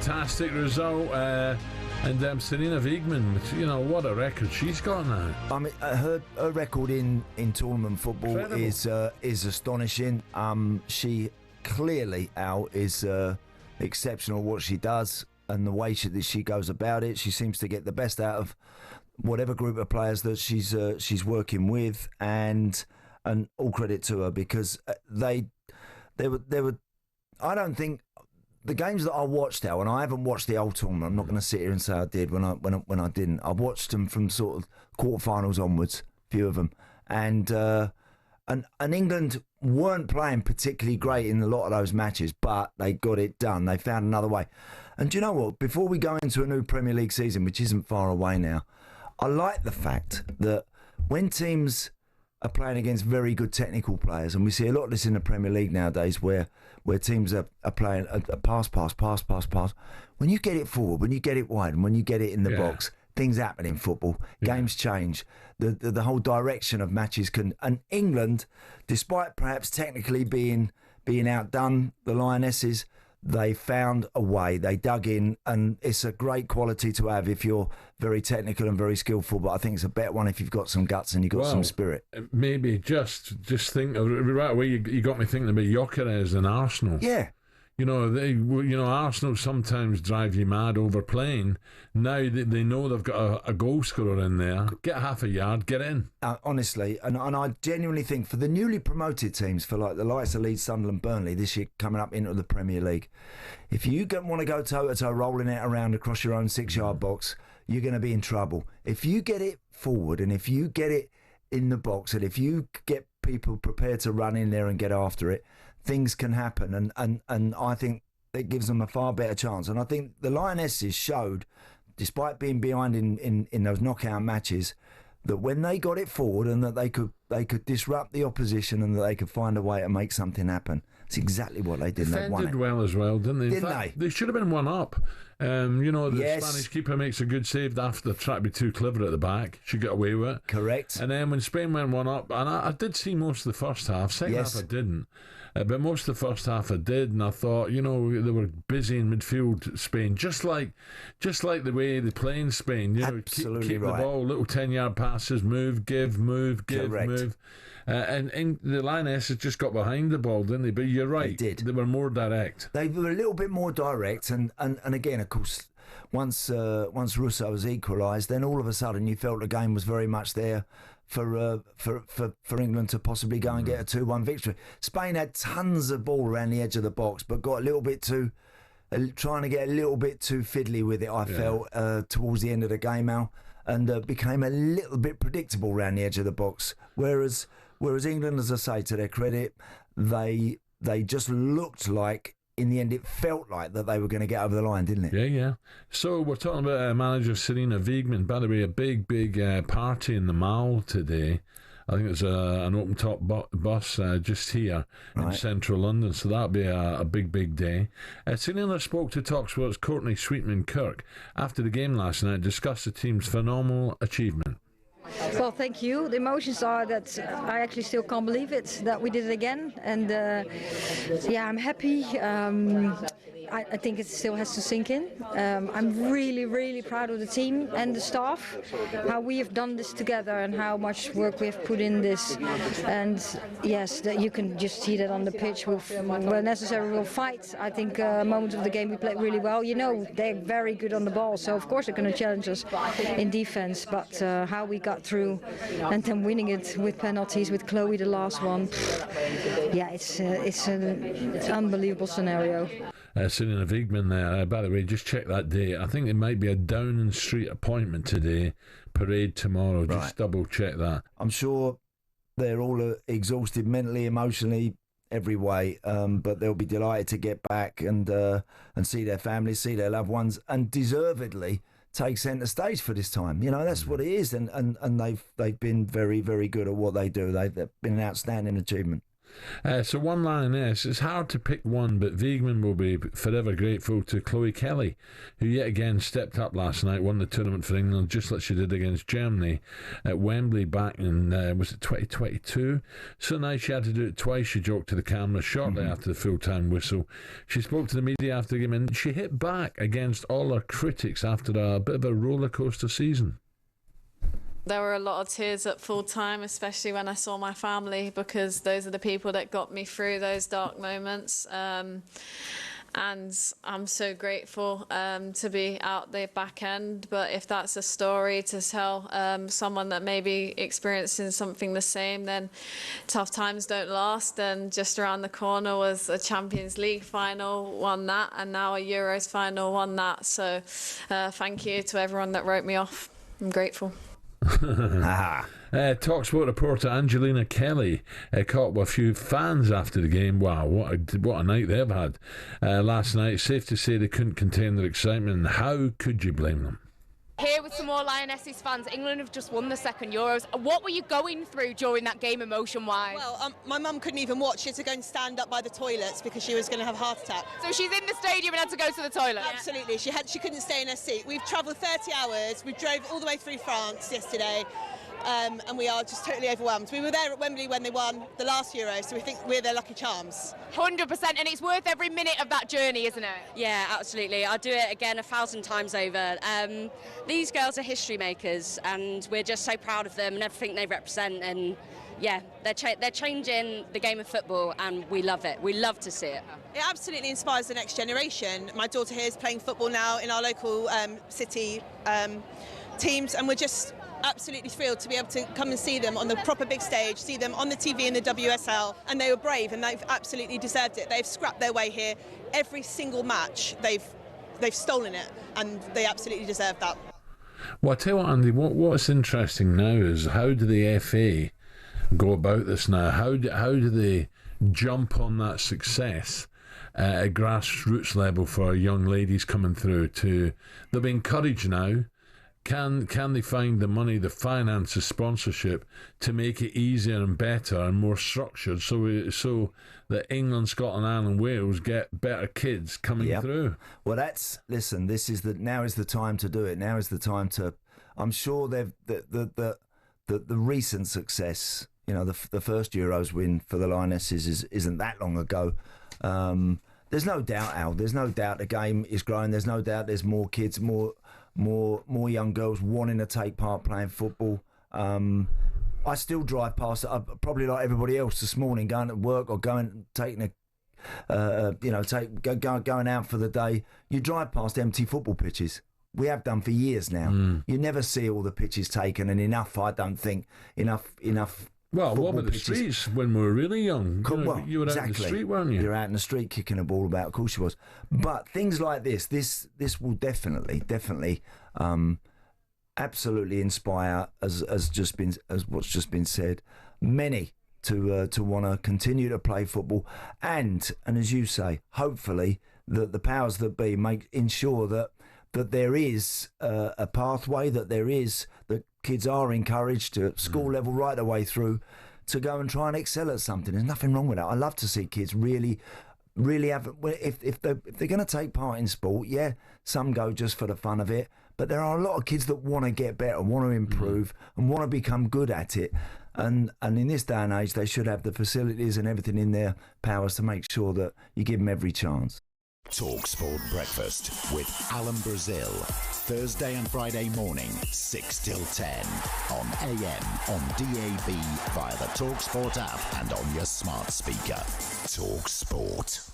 fantastic result. And Sarina Wiegman, you know, what a record she's got now. I mean, her record in tournament football is astonishing. She clearly, Al, is exceptional what she does and the way that she goes about it. She seems to get the best out of whatever group of players that she's working with, and all credit to her, because they were. I don't think. The games that I watched, Al, and I haven't watched the whole tournament. I'm not going to sit here and say I did when I didn't. I watched them from sort of quarterfinals onwards, a few of them, and England weren't playing particularly great in a lot of those matches, but they got it done. They found another way. And do you know what? Before we go into a new Premier League season, which isn't far away now, I like the fact that when teams are playing against very good technical players, and we see a lot of this in the Premier League nowadays, where teams are playing a pass. When you get it forward, when you get it wide, and when you get it in the box, things happen in football. Games change. The whole direction of matches can. And England, despite perhaps technically being outdone, the Lionesses, they found a way. They dug in, and it's a great quality to have if you're very technical and very skillful. But I think it's a better one if you've got some guts and you've got some spirit. Maybe just think right away. You got me thinking about Gyökeres and Arsenal. Yeah. You know, Arsenal sometimes drive you mad overplaying. Now they know they've got a goal scorer in there. Get half a yard, get in. Honestly, and I genuinely think for the newly promoted teams, for like the likes of Leeds, Sunderland, Burnley this year coming up into the Premier League, if you want to go toe-to-toe rolling it around across your own 6-yard box, you're going to be in trouble. If you get it forward and if you get it in the box and if you get people prepared to run in there and get after it, things can happen, and I think it gives them a far better chance. And I think the Lionesses showed, despite being behind in those knockout matches, that when they got it forward and that they could disrupt the opposition and that they could find a way to make something happen. It's exactly what they did. Defended well as well, didn't they? Didn't they? They should have been one up. The Spanish keeper makes a good save after the try to be too clever at the back. She got away with it. Correct. And then when Spain went one up, and I did see most of the first half. Second half I didn't. But most of the first half I did, and I thought, they were busy in midfield, Spain, just like the way they play in Spain. Absolutely keep right. The ball, little 10-yard passes, move, give, move. And the Lionesses just got behind the ball, didn't they? But you're right. They did. They were more direct. They were a little bit more direct, and again, of course, once Russo was equalised, then all of a sudden you felt the game was very much there for England to possibly go and get a 2-1 victory. Spain had tons of ball around the edge of the box, but got a little bit too trying to get a little bit too fiddly with it. I felt towards the end of the game, Al, and became a little bit predictable around the edge of the box. Whereas England, as I say, to their credit, they just looked like, in the end, it felt like that they were going to get over the line, didn't it? Yeah. So we're talking about manager Sarina Wiegman. By the way, a big party in the Mall today. I think it's an open-top bus just here in central London, so that'll be a big day. Serena spoke to talkSPORT's Courtney Sweetman-Kirk after the game last night, discussed the team's phenomenal achievement. Well, thank you. The emotions are that I actually still can't believe it, that we did it again. And I'm happy. I think it still has to sink in. I'm really, really proud of the team and the staff, how we have done this together and how much work we have put in this. And yes, that you can just see that on the pitch. Where necessary, we'll fight. I think moments of the game we played really well. They're very good on the ball, so of course they're going to challenge us in defense. But how we got through and then winning it with penalties, with Chloe the last one, it's an unbelievable scenario. Sarina Wiegman there. By the way, just check that date. I think it might be a Downing Street appointment today, parade tomorrow. Just double check that. I'm sure they're all exhausted mentally, emotionally, every way, but they'll be delighted to get back and see their families, see their loved ones, and deservedly take centre stage for this time. That's what it is, and they've been very, very good at what they do. They've been an outstanding achievement. So one lioness, it's hard to pick one, but Wiegman will be forever grateful to Chloe Kelly, who yet again stepped up last night, won the tournament for England, just like she did against Germany at Wembley back in, was it 2022? So nice she had to do it twice, she joked to the camera shortly after the full-time whistle. She spoke to the media after the game, and she hit back against all her critics after a bit of a roller coaster season. There were a lot of tears at full time, especially when I saw my family, because those are the people that got me through those dark moments. And I'm so grateful to be out the back end. But if that's a story to tell someone that may be experiencing something the same, then tough times don't last. And just around the corner was a Champions League final, won that, and now a Euros final, won that. So thank you to everyone that wrote me off. I'm grateful. talkSPORT reporter Angelina Kelly caught up with a few fans after the game. Wow, what a night they've had last night. Safe to say they couldn't contain their excitement, and how could you blame them? Here with some more Lionesses fans. England have just won the second Euros. What were you going through during that game emotion-wise? Well, my mum couldn't even watch. She had to go and stand up by the toilets because she was going to have a heart attack. So she's in the stadium and had to go to the toilet? Absolutely. She couldn't stay in her seat. We've travelled 30 hours. We drove all the way through France yesterday. And we are just totally overwhelmed. We were there at Wembley when they won the last Euro, so we think we're their lucky charms. 100%, and it's worth every minute of that journey, isn't it? Yeah, absolutely. I'll do it again 1,000 times over. These girls are history makers, and we're just so proud of them and everything they represent. And yeah, they're changing the game of football, and we love it. We love to see it. It absolutely inspires the next generation. My daughter here is playing football now in our local city teams, and we're just absolutely thrilled to be able to come and see them on the proper big stage, see them on the TV in the WSL, and they were brave and they've absolutely deserved it. They've scrapped their way here. Every single match, they've stolen it, and they absolutely deserve that. Well, I tell you what, Andy, what's interesting now is how do the FA go about this now? How do they jump on that success at grassroots level for young ladies coming through? They'll be encouraged now. Can they find the money, the finances, sponsorship to make it easier and better and more structured so that England, Scotland, Ireland, Wales get better kids coming through? Well, listen, now is the time to do it. Now is the time to. I'm sure the recent success, the first Euros win for the Lionesses isn't that long ago. There's no doubt, Al. There's no doubt the game is growing. There's no doubt there's more kids, more young girls wanting to take part playing football. I still drive past it, probably like everybody else this morning, going to work or going out for the day. You drive past empty football pitches. We have done for years now. You never see all the pitches taken, and enough. I don't think enough. Well, what about the streets when we were really young? You were out in the street, weren't you? You're out in the street kicking a ball about. Of course you was. But things like this will definitely, absolutely inspire, as what's just been said, many to want to continue to play football, and as you say, hopefully that the powers that be ensure that there is a pathway, that kids are encouraged at school level right the way through to go and try and excel at something. There's nothing wrong with that. I love to see kids really have. If they're going to take part in sport, some go just for the fun of it. But there are a lot of kids that want to get better, want to improve, and want to become good at it. And in this day and age, they should have the facilities and everything in their powers to make sure that you give them every chance. talkSPORT Breakfast with Alan Brazil. Thursday and Friday morning, 6 till 10. On AM, on DAB, via the talkSPORT app and on your smart speaker. talkSPORT.